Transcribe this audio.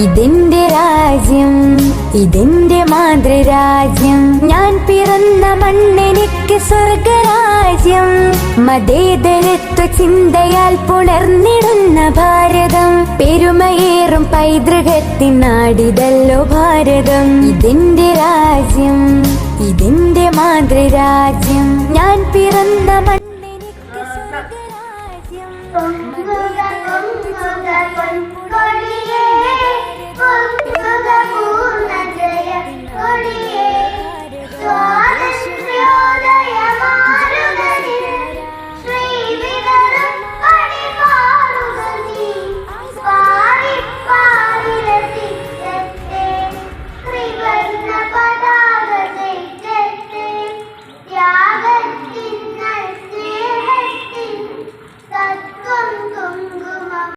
ഇതെന്റെ രാജ്യം, ഇതെന്റെ മാതൃരാജ്യം. ഞാൻ പിറന്ന മണ്ണെനിക്ക് സ്വർഗരാജ്യം. മതേതരത്വ ചിന്തയാൽ പുണർന്നിടുന്ന ഭാരതം, പെരുമയേറും പൈതൃകത്തിൻ നാടിതല്ലോ ഭാരതം. ഇതെന്റെ രാജ്യം, ഇതെന്റെ മാതൃരാജ്യം. ഞാൻ പിറന്ന മണ്ണെനിക്ക് സ്വർഗരാജ്യം. മതേതരത്വ ചിന്തയാൽ